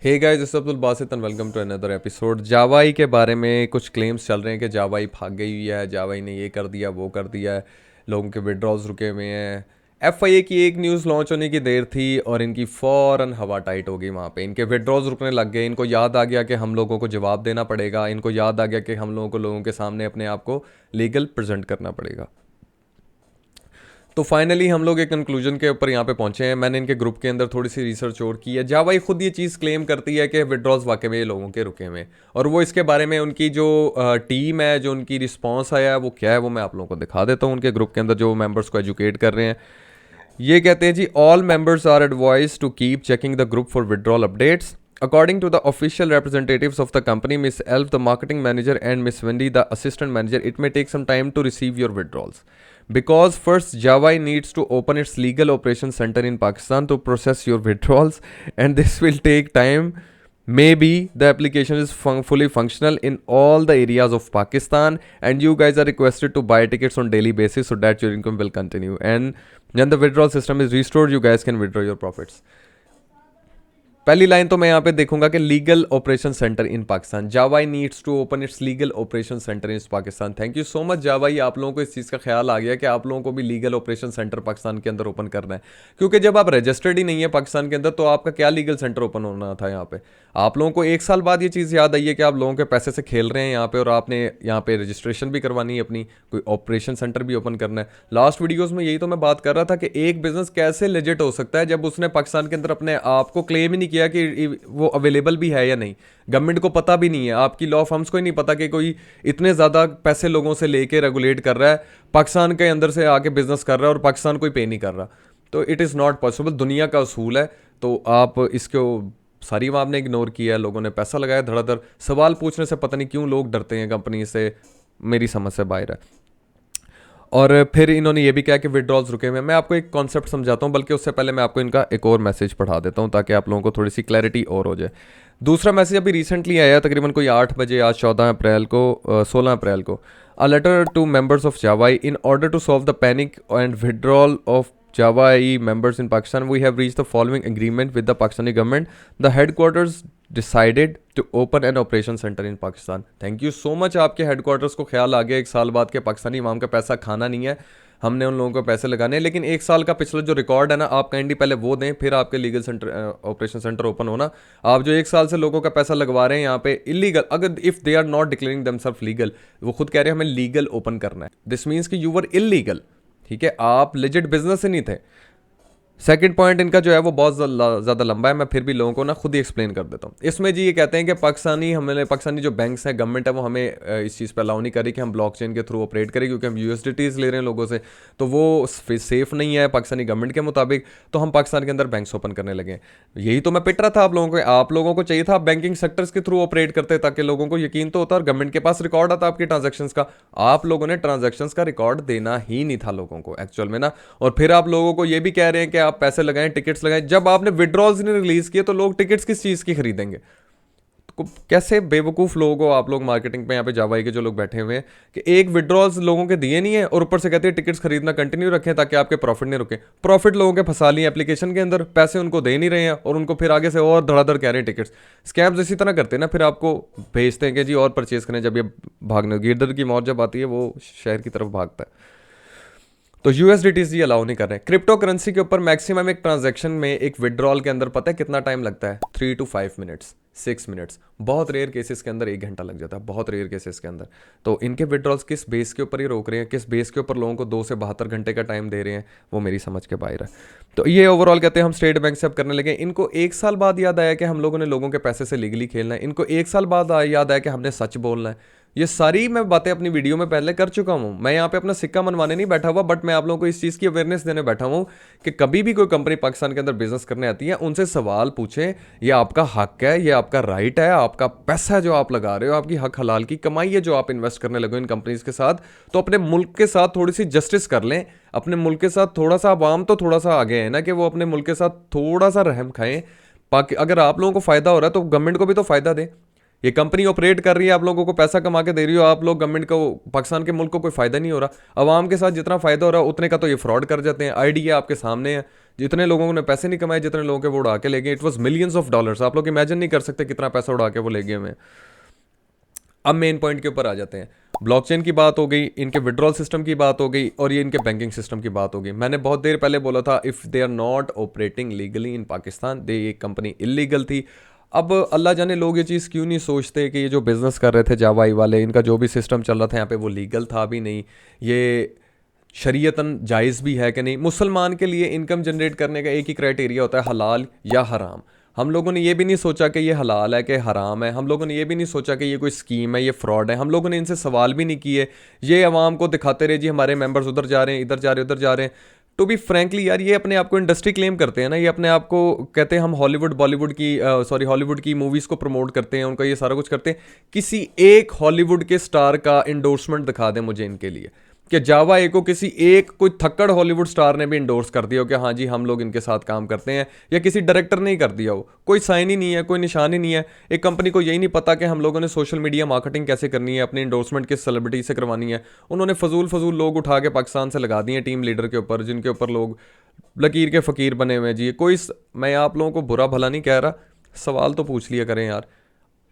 Hey guys, this is Abdul Basit and welcome to another episode. जावाई के बारे में कुछ क्लेम्स चल रहे हैं कि जावाई भाग गई हुई है, जावाई ने ये कर दिया वो कर दिया है, लोगों के विड्रॉल्स रुके हुए हैं। एफआईए की एक न्यूज़ लॉन्च होने की देर थी और इनकी फ़ौरन हवा टाइट हो गई। वहाँ पे इनके विड्रॉल्स रुकने लग गए। इनको याद आ गया कि हम लोगों को जवाब देना पड़ेगा। इनको याद आ गया कि हम लोगों को लोगों के सामने अपने आप को लीगल प्रेजेंट करना पड़ेगा। तो फाइनली हम लोग एक कंक्लूजन के ऊपर यहाँ पे पहुंचे हैं। मैंने इनके ग्रुप के अंदर थोड़ी सी रिसर्च और की है। जावाई खुद ये चीज़ क्लेम करती है कि विड्रॉल्स वाकई में ये लोगों के रुके हुए हैं, और वो इसके बारे में उनकी जो टीम है, जो उनकी रिस्पॉन्स आया है वो क्या है, वो मैं आप लोगों को दिखा देता हूँ। उनके ग्रुप के अंदर जो मेंबर्स को एजुकेट कर रहे हैं, ये कहते हैं जी, all members are advise to keep checking the group for withdrawal updates. According to the official representatives of the company, Miss Elf, the marketing manager, and Miss Wendy, the assistant manager, it may take some time to receive your withdrawals. Because first, Java needs to open its legal operations center in Pakistan to process your withdrawals, and this will take time. Maybe the application is fully functional in all the areas of Pakistan, and you guys are requested to buy tickets on daily basis so that your income will continue. And when the withdrawal system is restored, you guys can withdraw your profits. पहली line तो मैं यहाँ पे देखूंगा कि legal operation center in Pakistan, जावाई needs to open its legal operation center in Pakistan. Thank you so much जावाई, आप लोगों को इस चीज़ का ख्याल आ गया कि आप लोगों को भी लीगल ऑपरेशन सेंटर पाकिस्तान के अंदर ओपन करना है। क्योंकि जब आप रजिस्टर्ड ही नहीं है पाकिस्तान के अंदर, तो आपका क्या लीगल सेंटर ओपन होना था यहाँ पे। आप लोगों को एक साल बाद ये चीज़ याद आई है कि आप लोगों के पैसे से खेल रहे हैं यहाँ पे, और आपने यहाँ पे रजिस्ट्रेशन भी करवानी है, अपनी कोई ऑपरेशन सेंटर भी ओपन करना है। लास्ट वीडियोस में यही तो मैं बात कर रहा था कि एक बिजनेस कैसे लेजिट हो सकता है जब उसने पाकिस्तान के अंदर अपने आप को क्लेम ही नहीं किया कि वो अवेलेबल भी है या नहीं। गवर्नमेंट को पता भी नहीं है, आपकी लॉ फर्म्स को ही नहीं पता कि कोई इतने ज़्यादा पैसे लोगों से लेके रेगुलेट कर रहा है, पाकिस्तान के अंदर से आके बिजनेस कर रहा है और पाकिस्तान कोई पे नहीं कर रहा। तो इट इज़ नॉट पॉसिबल, दुनिया का असूल है। तो आप इसको सारी बात आपने इग्नोर किया है, लोगों ने पैसा लगाया धड़ाधड़। सवाल पूछने से पता नहीं क्यों लोग डरते हैं कंपनी से, मेरी समझ से बाहर है। और फिर इन्होंने ये भी कहा कि विड्रॉल्स रुके हुए हैं। मैं आपको एक कॉन्सेप्ट समझाता हूँ, बल्कि उससे पहले मैं आपको इनका एक और मैसेज पढ़ा देता हूँ ताकि आप लोगों को थोड़ी सी क्लैरिटी और हो जाए। दूसरा मैसेज अभी रिसेंटली आया, तकरीबन कोई 8 बजे, आज 14 अप्रैल को, 16 अप्रैल को। A letter to members of जावाई in order to solve the panic and withdrawal of Java members in Pakistan, we have reached the following agreement with the Pakistani government. The headquarters decided to open an operation center in Pakistan. Thank you so much। आपके headquarters को ख्याल आ गया एक साल बाद के पाकिस्तानी इमाम का पैसा खाना नहीं है, हमने उन लोगों को पैसे लगाने हैं। लेकिन एक साल का पिछला जो रिकॉर्ड है ना, आप काइंडली पहले वो दें, फिर आपके legal centre operation centre open होना। आप जो एक साल से लोगों का पैसा लगवा रहे हैं यहाँ पे इलीगल, अगर if they are not declaring themselves legal, वो खुद कह रहे हैं हमें लीगल ओपन करना है, दिस मीन्स कि यू वर इलीगल। ठीक है, आप लेजिट बिजनेस से नहीं थे। सेकंड पॉइंट इनका जो है वो बहुत ज़्यादा लंबा है, मैं फिर भी लोगों को ना खुद ही एक्सप्लेन कर देता हूँ। इसमें जी ये कहते हैं कि पाकिस्तानी जो बैंक्स हैं, गवर्नमेंट है, वो हमें इस चीज़ पर अलाउ नहीं कर रही कि हम ब्लॉकचेन के थ्रू ऑपरेट करें, क्योंकि हम यूएसडीटीज़ ले रहे हैं लोगों से, तो वो सेफ नहीं है पाकिस्तानी गवर्नमेंट के मुताबिक। तो हम पाकिस्तान के अंदर बैंक्स ओपन करने लगे। यही तो मैं पिट रहा था आप लोगों को चाहिए था आप बैंकिंग सेक्टर्स के थ्रू ऑपरेट करते, ताकि लोगों को यकीन तो होता और गवर्नमेंट के पास रिकॉर्ड आता आपकी ट्रांजेक्शन्स का। आप लोगों ने ट्रांजेक्शन्स का रिकॉर्ड देना ही नहीं था लोगों को एक्चुअल में ना। और फिर आप लोगों को ये भी कह रहे हैं कि आप पैसे लगाएं, टिकट्स लगाएं। जब आपने विड्रॉल्स नहीं रिलीज किए तो लोग टिकट्स किस चीज़ की खरीदेंगे? तो कैसे बेवकूफ़ लोग हो आप लोग मार्केटिंग पे, यहाँ पे जावाई के जो लोग बैठे हुए हैं, कि एक विड्रॉल्स लोगों के दिए नहीं है और ऊपर से कहते हैं टिकट्स खरीदना कंटिन्यू रखें ताकि आपके प्रॉफिट नहीं रुके। प्रॉफिट लोगों के फंसा लिए एप्लीकेशन के अंदर, पैसे उनको दे नहीं रहे हैं और उनको फिर आगे से और धड़ाधड़ कह रहे हैं टिकट्स। स्कैम्स इसी तरह करते हैं ना, फिर आपको भेजते हैं कि जी और परचेज करें। जब ये भागने गिरदर की मौत जब आती है, वो शहर की तरफ भागता है। तो यूएसडीटीज जी अलाउ नहीं कर रहे हैं। क्रिप्टो करेंसी के ऊपर मैक्सिमम एक ट्रांजैक्शन में, एक विड्रॉल के अंदर पता है कितना टाइम लगता है? 3 to 5 मिनट्स, 6 मिनट्स। बहुत रेयर केसेस के अंदर 1 घंटा लग जाता है, बहुत रेयर केसेस के अंदर। तो इनके विड्रॉल्स किस बेस के ऊपर ही रोक रहे हैं, किस बेस के ऊपर लोगों को 2 से 72 घंटे का टाइम दे रहे हैं, वो मेरी समझ के बाहर है। तो ये ओवरऑल कहते हैं हम स्टेट बैंक से अब करने लगे। इनको 1 साल बाद याद आया कि हम लोगों ने लोगों के पैसे से लीगली खेलना है। इनको 1 साल बाद याद आया कि हमने सच बोलना है। ये सारी मैं बातें अपनी वीडियो में पहले कर चुका हूँ। मैं यहाँ पे अपना सिक्का मनवाने नहीं बैठा हुआ, बट मैं आप लोगों को इस चीज़ की अवेयरनेस देने बैठा हूँ कि कभी भी कोई कंपनी पाकिस्तान के अंदर बिजनेस करने आती है, उनसे सवाल पूछें। ये आपका हक है, ये आपका राइट है, आपका पैसा है जो आप लगा रहे हो, आपकी हक हलाल की कमाई है जो आप इन्वेस्ट करने लगे इन कंपनीज के साथ। तो अपने मुल्क के साथ थोड़ी सी जस्टिस कर लें, अपने मुल्क के साथ थोड़ा सा, आवाम तो थोड़ा सा आगे है ना, कि वो अपने मुल्क के साथ थोड़ा सा रहम खाएं। अगर आप लोगों को फ़ायदा हो रहा है तो गवर्नमेंट को भी तो फ़ायदा दे। ये कंपनी ऑपरेट कर रही है, आप लोगों को पैसा कमा के दे रही हो, आप लोग गवर्नमेंट को, पाकिस्तान के मुल्क को कोई फायदा नहीं हो रहा, अवाम के साथ जितना फायदा हो रहा है उतने का तो ये फ्रॉड कर जाते हैं। आइडिया आपके सामने है, जितने लोगों ने पैसे नहीं कमाए, जितने लोगों के वो उड़ा के ले गए, it was millions of dollars. आप लोग इमेजिन नहीं कर सकते कितना पैसा उड़ा के वो ले गए हमें। अब मेन पॉइंट के ऊपर आ जाते हैं। ब्लॉकचेन की बात हो गई, इनके विड्रॉल सिस्टम की बात हो गई, और ये इनके बैंकिंग सिस्टम की बात हो गई। मैंने बहुत देर पहले बोला था, if they are not operating legally in Pakistan, they, ये कंपनी इलीगल थी। अब अल्लाह जाने लोग ये चीज़ क्यों नहीं सोचते कि ये जो बिज़नेस कर रहे थे जावाई वाले, इनका जो भी सिस्टम चल रहा था यहाँ पे वो लीगल था भी नहीं, ये शरीयतन जायज़ भी है कि नहीं। मुसलमान के लिए इनकम जनरेट करने का एक ही क्राइटेरिया होता है, हलाल या हराम। हम लोगों ने ये भी नहीं सोचा कि ये हलाल है कि हराम है, हम लोगों ने ये भी नहीं सोचा कि ये कोई स्कीम है, ये फ्रॉड है। हम लोगों ने इनसे सवाल भी नहीं किए, ये अवाम को दिखाते रहे जी हमारे मेंबर्स उधर जा रहे हैं, इधर जा रहे हैं, उधर जा रहे हैं। टू बी फ्रैंकली यार, ये अपने आप को इंडस्ट्री क्लेम करते हैं ना, ये अपने आप को कहते हैं हम हॉलीवुड बॉलीवुड की सॉरी हॉलीवुड की मूवीज़ को प्रमोट करते हैं, उनका ये सारा कुछ करते हैं। किसी एक हॉलीवुड के स्टार का इंडोर्समेंट दिखा दें मुझे इनके लिए, कि जावा ए को किसी एक कोई थक्कड़ हॉलीवुड स्टार ने भी इंडोर्स कर दिया हो कि हाँ जी हम लोग इनके साथ काम करते हैं, या किसी डायरेक्टर ने ही कर दिया हो। कोई साइन ही नहीं है, कोई निशान ही नहीं है। एक कंपनी को यही नहीं पता कि हम लोगों ने सोशल मीडिया मार्केटिंग कैसे करनी है, अपनी इंडोर्समेंट किस सेलिब्रिटी से करवानी है। उन्होंने फजूल फजूल लोग उठा के पाकिस्तान से लगा दिए टीम लीडर के ऊपर, जिनके ऊपर लोग लकीर के फ़कीर बने हुए हैं जी। मैं आप लोगों को बुरा भला नहीं कह रहा, सवाल तो पूछ लिया करें यार,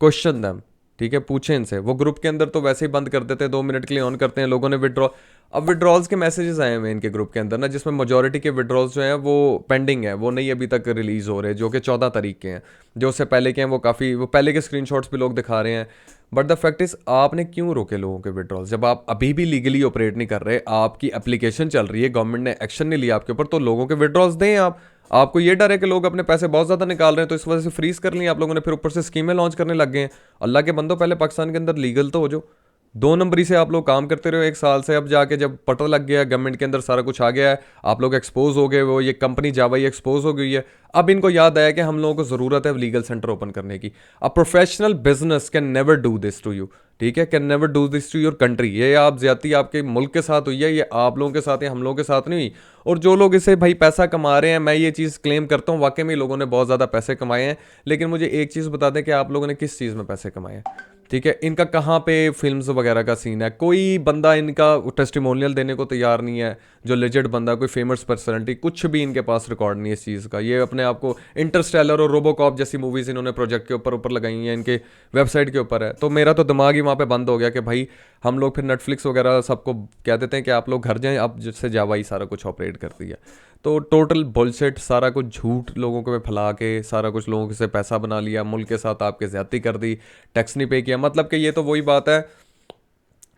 क्वेश्चन दैम, ठीक है, पूछें इनसे। वो ग्रुप के अंदर तो वैसे ही बंद कर देते हैं, 2 मिनट के लिए ऑन करते हैं, लोगों ने विड्रॉ, अब विड्रॉल्स के मैसेजेस आए हुए हैं इनके ग्रुप के अंदर ना, जिसमें मेजॉरिटी के विड्रॉल्स जो हैं वो पेंडिंग है, वो नहीं अभी तक रिलीज़ हो रहे, जो कि 14 तारीख के हैं। जो उससे पहले के हैं वो पहले के स्क्रीनशॉट्स भी लोग दिखा रहे हैं। बट द फैक्ट इज़, आपने क्यों रोके लोगों के विड्रॉल्स? जब आप अभी भी लीगली ऑपरेट नहीं कर रहे, आपकी एप्लीकेशन चल रही है, गवर्नमेंट ने एक्शन नहीं लिया आपके ऊपर, तो लोगों के विड्रॉल्स दें आप। आपको ये डर है कि लोग अपने पैसे बहुत ज़्यादा निकाल रहे हैं, तो इस वजह से फ्रीज कर लिए आप लोगों ने, फिर ऊपर से स्कीमें लॉन्च करने लग गए हैं। अल्लाह के बंदो, पहले पाकिस्तान के अंदर लीगल तो हो जो। 2 नंबरी से आप लोग काम करते रहे 1 साल से, अब जाके जब पता लग गया गवर्नमेंट के अंदर सारा कुछ आ गया है, आप लोग एक्सपोज हो गए, वो ये कंपनी जावाई एक्सपोज हो गई है। अब इनको याद आया कि हम लोगों को ज़रूरत है लीगल सेंटर ओपन करने की। A professional business can never do this to you, ठीक है, can never do this to your country. ये आप ज्यादती आपके मुल्क के साथ हुई है, ये आप लोगों के साथ या हम लोगों के साथ नहीं हुई। और जो लोग इसे भाई पैसा कमा रहे हैं, मैं ये चीज़ क्लेम करता हूँ, वाकई में लोगों ने बहुत ज़्यादा पैसे कमाए हैं। लेकिन मुझे एक चीज़ बता दें कि आप लोगों ने किस चीज़ में पैसे कमाए हैं, ठीक है। इनका कहाँ पे फिल्म्स वगैरह का सीन है? कोई बंदा इनका टेस्टिमोनियल देने को तैयार नहीं है, जो लेजेंड बंदा, कोई फेमस पर्सनैलिटी, कुछ भी इनके पास रिकॉर्ड नहीं है इस चीज़ का। ये अपने आप को इंटरस्टेलर और रोबोकॉप जैसी मूवीज़ इन्होंने प्रोजेक्ट के ऊपर लगाई हैं, इनके वेबसाइट के ऊपर है। तो मेरा तो दिमाग ही वहाँ पे बंद हो गया कि भाई हम लोग फिर नेटफ्लिक्स वगैरह सबको कह देते हैं कि आप लोग घर जाएं, अब जिससे जावा ही सारा कुछ ऑपरेट करती है। तो टोटल बुलशिट, सारा कुछ झूठ लोगों को फैला के सारा कुछ लोगों से पैसा बना लिया, मुल्क के साथ आपके ज़्यादती कर दी, टैक्स नहीं पे किया। मतलब कि ये तो वही बात है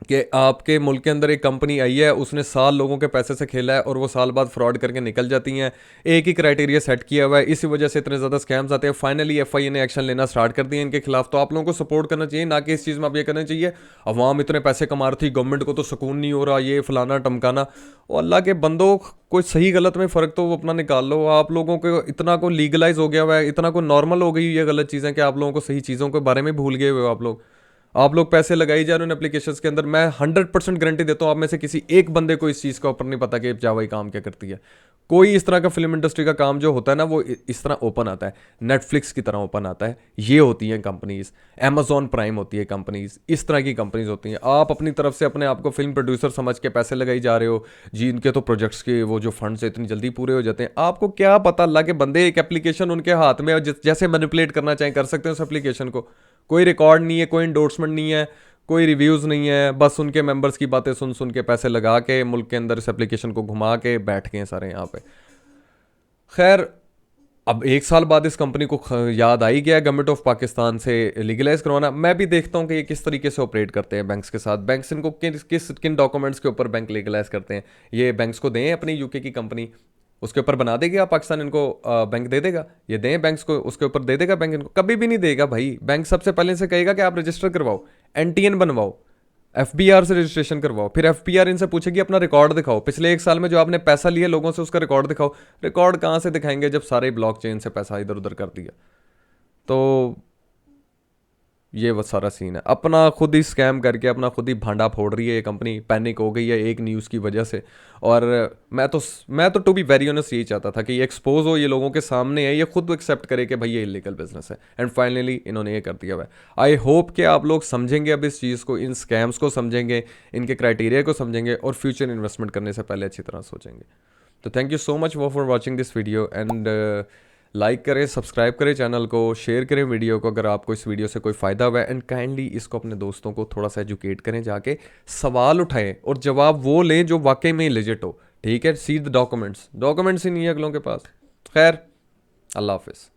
कि आपके मुल्क के अंदर एक कंपनी आई है, उसने साल लोगों के पैसे से खेला है और वो साल बाद फ्रॉड करके निकल जाती हैं। एक ही क्राइटेरिया सेट किया हुआ है, इसी वजह से इतने ज़्यादा स्कैम्स आते हैं। फाइनली एफआईए ने एक्शन लेना स्टार्ट कर दिया इनके खिलाफ। तो आप लोगों को सपोर्ट करना चाहिए, ना कि इस चीज़ में आप ये करना चाहिए अवाम इतने पैसे कमा रही थी, गवर्नमेंट को तो सुकून नहीं हो रहा, ये फलाना टमकाना। और अल्लाह के बंदो, कोई सही गलत में फ़र्क तो वो अपना निकाल लो। आप लोगों को इतना को लीगलाइज हो गया हुआ है, इतना को नॉर्मल हो गई ये गलत चीज़ें कि आप लोगों को सही चीज़ों के बारे में भूल गए हुए हो। आप लोग पैसे लगाई जा रहे हो उन एप्लीकेशंस के अंदर। मैं 100% गारंटी देता हूँ आप में से किसी एक बंदे को इस चीज़ का ऊपर नहीं पता कि जावा काम क्या करती है। कोई इस तरह का फिल्म इंडस्ट्री का काम जो होता है ना, वो इस तरह ओपन आता है, नेटफ्लिक्स की तरह ओपन आता है। ये होती हैं कंपनीज, अमेजॉन प्राइम होती है कंपनीज, इस तरह की कंपनीज होती हैं। आप अपनी तरफ से अपने आप को फिल्म प्रोड्यूसर समझ के पैसे लगाई जा रहे हो जी, इनके तो प्रोजेक्ट्स के वो जो फंड्स इतनी जल्दी पूरे हो जाते हैं। आपको क्या पता, अल्लाह के बंदे, एक एप्लीकेशन उनके हाथ में, जैसे मैनिपुलेट करना चाहें कर सकते हैं उस एप्लीकेशन को। कोई रिकॉर्ड नहीं है, कोई इंडोर्समेंट नहीं है, कोई रिव्यूज़ नहीं है, बस उनके मेंबर्स की बातें सुन सुन के पैसे लगा के मुल्क के अंदर इस एप्लीकेशन को घुमा के बैठ गए सारे यहाँ पे। खैर, अब 1 साल बाद इस कंपनी को याद आई गया गवर्नमेंट ऑफ पाकिस्तान से लीगलाइज करवाना। मैं भी देखता हूँ कि ये किस तरीके से ऑपरेट करते हैं बैंक्स के साथ। बैंक्स इनको किन डॉक्यूमेंट्स के ऊपर बैंक लीगलाइज करते हैं, ये बैंक्स को दें अपनी यूके की कंपनी, उसके ऊपर बना देगी आप, पाकिस्तान इनको बैंक दे देगा। ये दें बैंक्स को, उसके ऊपर दे देगा बैंक इनको? कभी भी नहीं देगा भाई। बैंक सबसे पहले से कहेगा कि आप रजिस्टर करवाओ, एनटीएन बनवाओ, एफबीआर से रजिस्ट्रेशन करवाओ। फिर एफबीआर इनसे पूछेगी अपना रिकॉर्ड दिखाओ, पिछले 1 साल में जो आपने पैसा लिया लोगों से उसका रिकॉर्ड दिखाओ। रिकॉर्ड कहाँ से दिखाएंगे जब सारे ब्लॉकचेन से पैसा इधर उधर कर दिया? तो ये वो सारा सीन है। अपना खुद ही स्कैम करके अपना खुद ही भांडा फोड़ रही है ये कंपनी, पैनिक हो गई है एक न्यूज़ की वजह से। और मैं तो टू बी वेरी ऑनेस्ट यही चाहता था कि ये एक्सपोज हो, ये लोगों के सामने है, ये खुद एक्सेप्ट करे कि भाई ये इलीगल बिजनेस है, एंड फाइनली इन्होंने ये कर दिया हुआ है। आई होप कि आप लोग समझेंगे अब इस चीज़ को, इन स्कैम्स को समझेंगे, इनके क्राइटेरिया को समझेंगे और फ्यूचर इन्वेस्टमेंट करने से पहले अच्छी तरह सोचेंगे। तो thank you so much for watching this video, and like करें, सब्सक्राइब करें चैनल को, शेयर करें वीडियो को अगर आपको इस वीडियो से कोई फ़ायदा हुआ है, एंड काइंडली इसको अपने दोस्तों को थोड़ा सा एजुकेट करें, जाके सवाल उठाएं और जवाब वो लें जो वाकई में लेजिट हो। ठीक है, सी द डॉक्यूमेंट्स ही नहीं है अगलों के पास। खैर, अल्लाह हाफिज़।